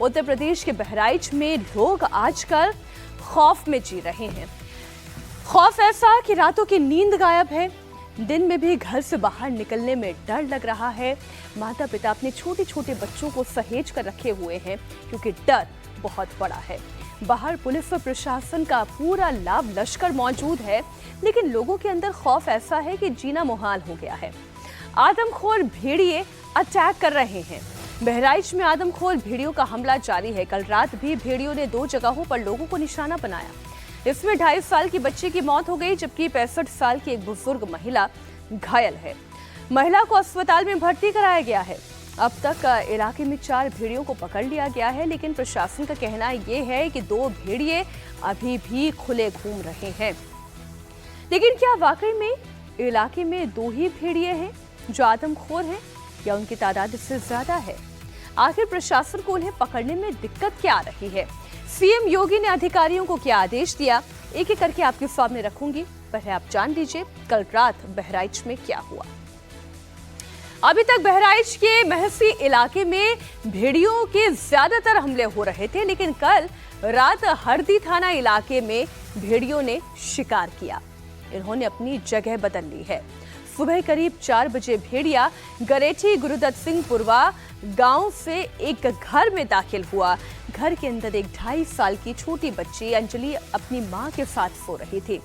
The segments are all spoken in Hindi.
उत्तर प्रदेश के बहराइच में लोग आजकल खौफ में जी रहे हैं। खौफ ऐसा कि रातों की नींद गायब है, दिन में भी घर से बाहर निकलने में डर लग रहा है। माता पिता अपने छोटे छोटे बच्चों को सहेज कर रखे हुए हैं क्योंकि डर बहुत बड़ा है। बाहर पुलिस और प्रशासन का पूरा लाव लश्कर मौजूद है, लेकिन लोगों के अंदर खौफ ऐसा है कि जीना मुहाल हो गया है। आदमखोर भेड़िए अटैक कर रहे हैं। बहराइच में आदमखोर भेड़ियों का हमला जारी है। कल रात भी भेड़ियों ने 2 जगहों पर लोगों को निशाना बनाया। इसमें 2.5 साल की बच्ची की मौत हो गई, जबकि 65 साल की एक बुजुर्ग महिला घायल है। महिला को अस्पताल में भर्ती कराया गया है। अब तक इलाके में 4 भेड़ियों को पकड़ लिया गया है, लेकिन प्रशासन का कहना यह है कि 2 भेड़िए अभी भी खुले घूम रहे हैं। लेकिन क्या वाकई में इलाके में 2 ही भेड़िए हैं जो आदमखोर हैं, या उनकी तादाद इससे ज्यादा है? आखिर प्रशासन को उन्हें पकड़ने में दिक्कत क्या आ रही है? सीएम योगी ने अधिकारियों को क्या आदेश दिया, एक एक करके आपके सामने रखूंगी। पहले आप जान लीजिए कल रात बहराइच में क्या हुआ। अभी तक बहराइच के महसी इलाके में भेड़ियों के ज्यादातर हमले हो रहे थे, लेकिन कल रात हरदी थाना इलाके में भेड़ियों ने शिकार किया। इन्होंने अपनी जगह बदल ली है। सुबह करीब 4 बजे भेड़िया गरेठी गुरुदत्त सिंह पुरवा गांव से एक घर में दाखिल हुआ। घर के अंदर एक 2.5 साल की छोटी बच्ची अंजलि अपनी मां के साथ सो रही थी।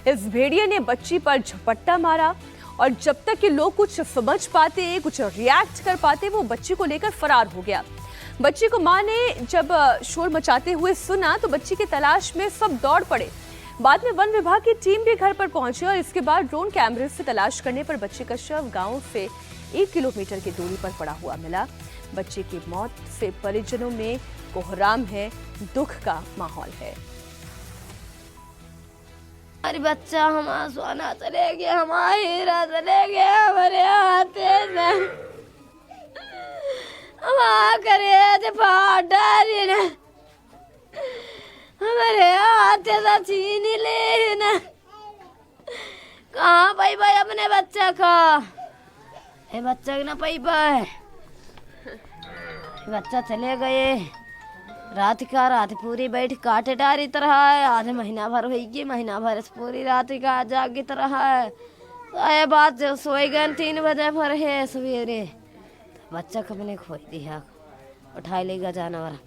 इस भेड़िए ने बच्ची पर झपट्टा मारा और जब तक कि लोग कुछ समझ पाते, कुछ रिएक्ट कर पाते, वो बच्ची को लेकर फरार हो गया। बच्ची को मां ने जब शोर मचाते हुए सुना तो बच्ची की तलाश में सब दौड़ पड़े। बाद में वन विभाग की टीम भी घर पर पहुंची और इसके बाद ड्रोन कैमरे से तलाश करने पर बच्ची का शव गांव से 1 किलोमीटर की दूरी पर पड़ा हुआ मिला। बच्ची की मौत से परिजनों में कोहराम है, दुख का माहौल है। हमारी बच्चा, हमारा सोना चले गया, हमारा हीरा चले गया, हमारे हाथे से हमारा करे फाड़ डाली ना, हमारे हाथे से छीन ले ना। कहाँ भाई भाई अपने बच्चा का, ये बच्चा ना पाई भाई, बच्चा चले गए। रात पूरी बैठ काटे डारी तरह है। आज महीना भर होगी, महीना भर पूरी रात का जागी तरह है। तो ये बात जो सोए गए 3 बजे भर है सवेरे, बच्चा को मैंने खोई दिया, उठा लेगा जानवर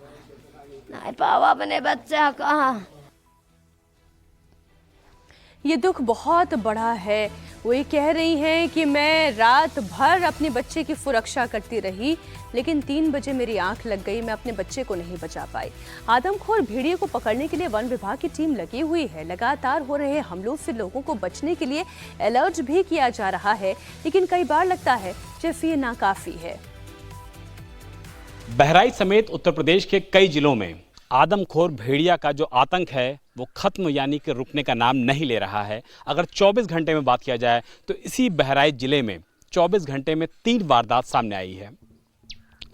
नहीं पावा अपने बच्चा कहाँ। ये दुख बहुत बड़ा है। वो ये कह रही हैं कि मैं रात भर अपने बच्चे की सुरक्षा करती रही, लेकिन 3 बजे मेरी आंख लग गई, मैं अपने बच्चे को नहीं बचा पाई। आदमखोर भेड़िए को पकड़ने के लिए वन विभाग की टीम लगी हुई है। लगातार हो रहे हमलों से लोगों को बचने के लिए अलर्ट भी किया जा रहा है, लेकिन कई बार लगता है जैसे ये नाकाफी है। बहराइच समेत उत्तर प्रदेश के कई जिलों में आदमखोर भेड़िया का जो आतंक है वो खत्म यानी कि रुकने का नाम नहीं ले रहा है। अगर 24 घंटे में बात किया जाए तो इसी बहराइच जिले में 24 घंटे में 3 वारदात सामने आई है।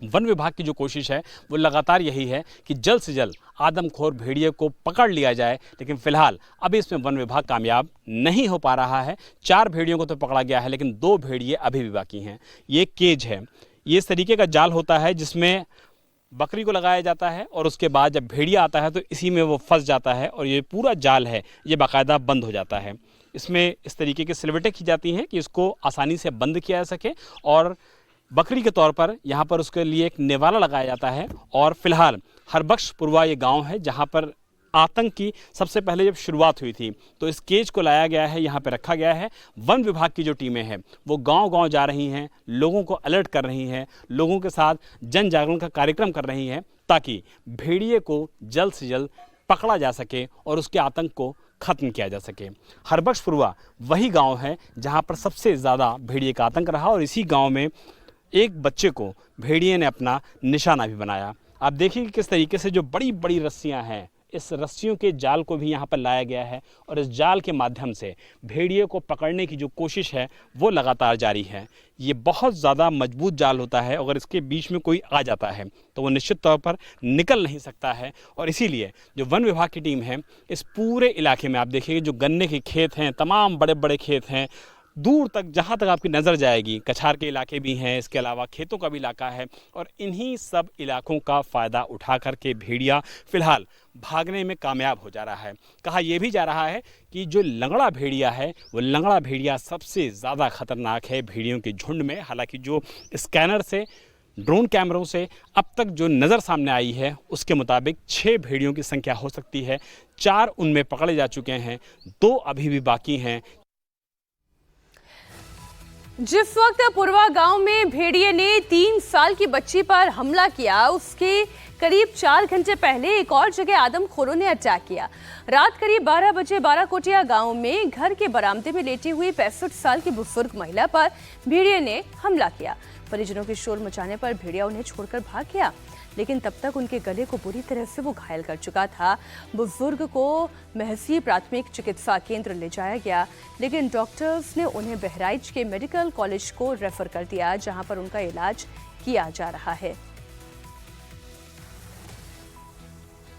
वन विभाग की जो कोशिश है वो लगातार यही है कि जल्द से जल्द आदमखोर भेड़िए को पकड़ लिया जाए, लेकिन फिलहाल अभी इसमें वन विभाग कामयाब नहीं हो पा रहा है। 4 भेड़ियों को तो पकड़ा गया है, लेकिन 2 भेड़िए अभी भी बाकी हैं। ये केज है, ये इस तरीके का जाल होता है जिसमें बकरी को लगाया जाता है और उसके बाद जब भेड़िया आता है तो इसी में वो फंस जाता है और ये पूरा जाल है ये बाकायदा बंद हो जाता है। इसमें इस तरीके की सिलवटें की जाती हैं कि इसको आसानी से बंद किया जा सके और बकरी के तौर पर यहाँ पर उसके लिए एक निवाला लगाया जाता है। और फिलहाल हरबख्शपुरवा ये गाँव है जहाँ पर आतंक की सबसे पहले जब शुरुआत हुई थी तो इस केज को लाया गया है, यहाँ पे रखा गया है। वन विभाग की जो टीमें हैं वो गांव-गांव जा रही हैं, लोगों को अलर्ट कर रही हैं, लोगों के साथ जन जागरण का कार्यक्रम कर रही हैं ताकि भेड़िए को जल्द से जल्द पकड़ा जा सके और उसके आतंक को खत्म किया जा सके। हरबख्शपुरवा वही गाँव है जहाँ पर सबसे ज़्यादा भेड़िए का आतंक रहा और इसी गाँव में एक बच्चे को भेड़िए ने अपना निशाना भी बनाया। आप देखिए किस तरीके से जो बड़ी बड़ी रस्सियाँ हैं, इस रस्सियों के जाल को भी यहाँ पर लाया गया है और इस जाल के माध्यम से भेड़िए को पकड़ने की जो कोशिश है वो लगातार जारी है। ये बहुत ज़्यादा मजबूत जाल होता है, अगर इसके बीच में कोई आ जाता है तो वो निश्चित तौर पर निकल नहीं सकता है। और इसीलिए जो वन विभाग की टीम है इस पूरे इलाके में, आप देखिए जो गन्ने के खेत हैं, तमाम बड़े बड़े खेत हैं, दूर तक जहाँ तक आपकी नज़र जाएगी कछार के इलाके भी हैं, इसके अलावा खेतों का भी इलाका है और इन्हीं सब इलाकों का फ़ायदा उठा करके भेड़िया फ़िलहाल भागने में कामयाब हो जा रहा है। कहा यह भी जा रहा है कि जो लंगड़ा भेड़िया है वो लंगड़ा भेड़िया सबसे ज़्यादा खतरनाक है भेड़ियों के झुंड में। हालांकि जो स्कैनर से, ड्रोन कैमरों से अब तक जो नज़र सामने आई है उसके मुताबिक 6 भेड़ियों की संख्या हो सकती है। 4 उनमें पकड़े जा चुके हैं, 2 अभी भी बाकी हैं। जिस वक्त पुरवा गांव में भेड़िए ने 3 साल की बच्ची पर हमला किया, उसके करीब 4 घंटे पहले एक और जगह आदमखोरों ने अटैक किया। रात करीब 12 बजे बाराकोटिया गांव में घर के बरामदे में लेटी हुई 65 साल की बुजुर्ग महिला पर भेड़िए ने हमला किया। परिजनों के शोर मचाने पर भेड़िया उन्हें छोड़कर भाग गया, लेकिन तब तक उनके गले को बुरी तरह से वो घायल कर चुका था। बुजुर्ग को महसी प्राथमिक चिकित्सा केंद्र ले जाया गया, लेकिन डॉक्टर्स ने उन्हें बहराइच के मेडिकल कॉलेज को रेफर कर दिया, जहां पर उनका इलाज किया जा रहा है।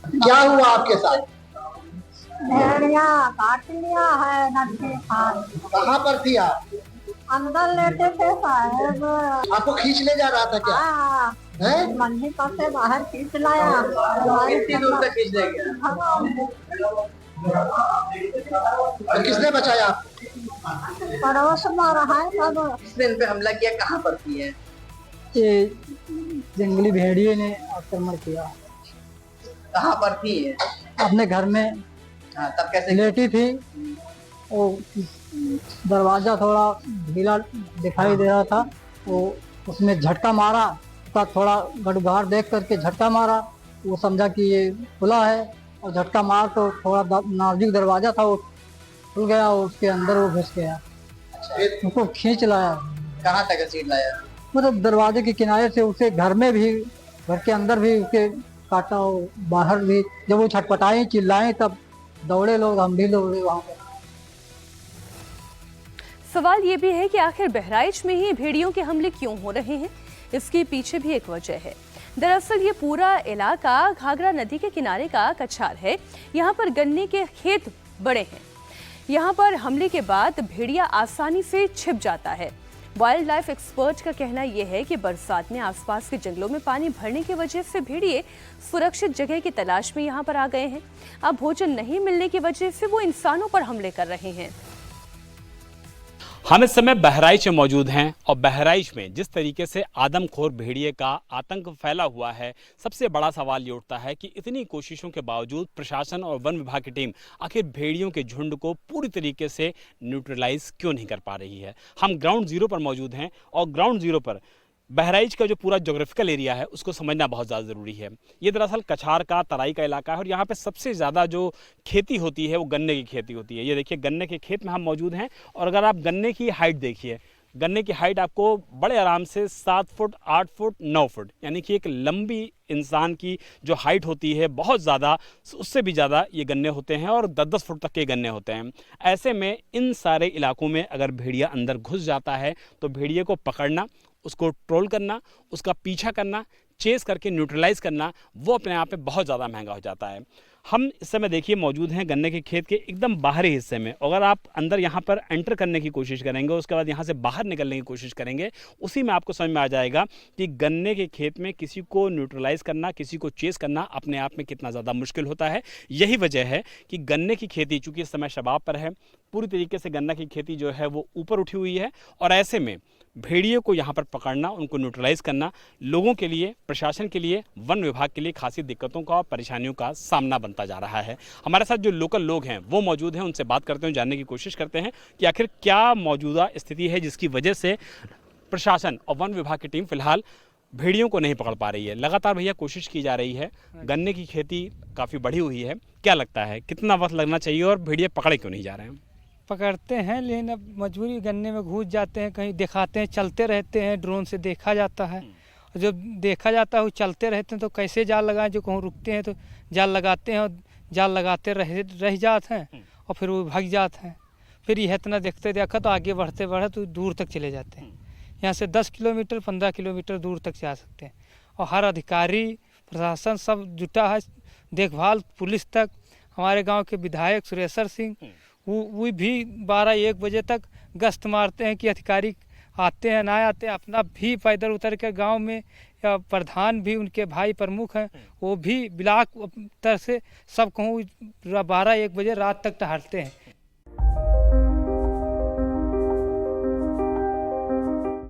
क्या हुआ आपके साथ? भेड़िया काट लिया है नदी खान। कहाँ पर थी आप? अंदर लेटे थे साहब। आपको खींच ले जा रहा था क्या? हैं? मंडी पर से बाहर खींच लाया। कितनी दूर तक खींच ले गया? और किसने बचाया आपको? पड़ोस में रहा है सब। किसने इन पे हमला किया? कहाँ पर की है? ये जंगली भेड़िए ने आक्रमण किया। कहाँ पर थी ये? अपने घर में हाँ, तब कैसे? लेटी थी, वो दरवाजा थोड़ा ढीला दिखाई दे रहा था, वो उसमें झटका मारा, तब थोड़ा गड़बड़ देख करके झटका मारा। वो समझा कि ये खुला है और झटका मार तो थोड़ा नाजुक दरवाजा था, वो खुल गया और उसके अंदर वो घुस गया। उसको खींच लाया। कहाँ तक घसीट लाया? मतलब दरवाजे के किनारे से उसे घर में भी, घर के अंदर भी उसके काटा, और बाहर भी। जब वो छटपटाई चिल्लाए तब दौड़े लोग, हम भी दौड़े वहां पर। सवाल ये भी है कि आखिर बहराइच में ही भेड़ियों के हमले क्यों हो रहे हैं? इसके पीछे भी एक वजह है। दरअसल ये पूरा इलाका घाघरा नदी के किनारे का कछार है। यहाँ पर गन्ने के खेत बड़े हैं। यहाँ पर हमले के बाद भेड़िया आसानी से छिप जाता है। वाइल्ड लाइफ एक्सपर्ट का कहना यह है कि बरसात में आसपास के जंगलों में पानी भरने की वजह से भेड़िए सुरक्षित जगह की तलाश में यहाँ पर आ गए हैं। अब भोजन नहीं मिलने की वजह से वो इंसानों पर हमले कर रहे हैं। हम इस समय बहराइच में मौजूद हैं और बहराइच में जिस तरीके से आदमखोर भेड़िए का आतंक फैला हुआ है, सबसे बड़ा सवाल ये उठता है कि इतनी कोशिशों के बावजूद प्रशासन और वन विभाग की टीम आखिर भेड़ियों के झुंड को पूरी तरीके से न्यूट्रलाइज क्यों नहीं कर पा रही है। हम ग्राउंड जीरो पर मौजूद हैं और ग्राउंड जीरो पर बहराइच का जो पूरा ज्योग्राफिकल एरिया है उसको समझना बहुत ज़्यादा ज़रूरी है। ये दरअसल कछार का, तराई का इलाका है और यहाँ पे सबसे ज़्यादा जो खेती होती है वो गन्ने की खेती होती है। ये देखिए गन्ने के खेत में हम मौजूद हैं और अगर आप गन्ने की हाइट देखिए, गन्ने की हाइट आपको बड़े आराम से 7 फुट, 8 फुट, 9 फुट, यानी कि एक लंबी इंसान की जो हाइट होती है बहुत ज़्यादा, उससे भी ज़्यादा ये गन्ने होते हैं और 10-10 फुट तक के गन्ने होते हैं। ऐसे में इन सारे इलाकों में अगर भेड़िया अंदर घुस जाता है तो भेड़िए को पकड़ना, उसको ट्रोल करना, उसका पीछा करना, चेस करके न्यूट्रलाइज करना, वो अपने आप में बहुत ज़्यादा महंगा हो जाता है। हम इस समय देखिए मौजूद हैं गन्ने के खेत के एकदम बाहरी हिस्से में। अगर आप अंदर यहाँ पर एंटर करने की कोशिश करेंगे, उसके बाद यहाँ से बाहर निकलने की कोशिश करेंगे, उसी में आपको समझ में आ जाएगा कि गन्ने के खेत में किसी को न्यूट्रलाइज करना, किसी को चेस करना अपने आप में कितना ज़्यादा मुश्किल होता है। यही वजह है कि गन्ने की खेती चूँकि इस समय शबाब पर है, पूरी तरीके से गन्ना की खेती जो है वो ऊपर उठी हुई है और ऐसे में भेड़ियों को यहाँ पर पकड़ना, उनको न्यूट्रलाइज करना लोगों के लिए, प्रशासन के लिए, वन विभाग के लिए खासी दिक्कतों का और परेशानियों का सामना बनता जा रहा है। हमारे साथ जो लोकल लोग हैं वो मौजूद हैं, उनसे बात करते हैं, जानने की कोशिश करते हैं कि आखिर क्या मौजूदा स्थिति है जिसकी वजह से प्रशासन और वन विभाग की टीम फिलहाल भेड़ियों को नहीं पकड़ पा रही है। लगातार भैया कोशिश की जा रही है, गन्ने की खेती काफ़ी बढ़ी हुई है, क्या लगता है कितना वक्त लगना चाहिए और भेड़िए पकड़े क्यों नहीं जा रहे हैं? पकड़ते हैं लेकिन अब मजबूरी, गन्ने में घुस जाते हैं, कहीं दिखाते हैं, चलते रहते हैं, ड्रोन से देखा जाता है। और जब देखा जाता है वो चलते रहते हैं तो कैसे जाल लगाएं, जो कहूँ रुकते हैं तो जाल लगाते हैं और जाल लगाते रह जाते हैं और फिर वो भाग जाते हैं। फिर यह इतना देखते देखा तो आगे बढ़ते बढ़े तो दूर तक चले जाते हैं। यहाँ से 10 किलोमीटर 15 किलोमीटर दूर तक जा सकते हैं और हर अधिकारी, प्रशासन सब जुटा है, देखभाल पुलिस तक। हमारे गाँव के विधायक सुरेश्वर सिंह वो भी 12-1 बजे तक गश्त मारते हैं कि अधिकारी आते हैं ना आते हैं। अपना भी पैदल उतर कर गांव में या प्रधान भी उनके भाई प्रमुख हैं, वो भी ब्लॉक तरह से सब कहूँ 12-1 बजे रात तक टहलते हैं।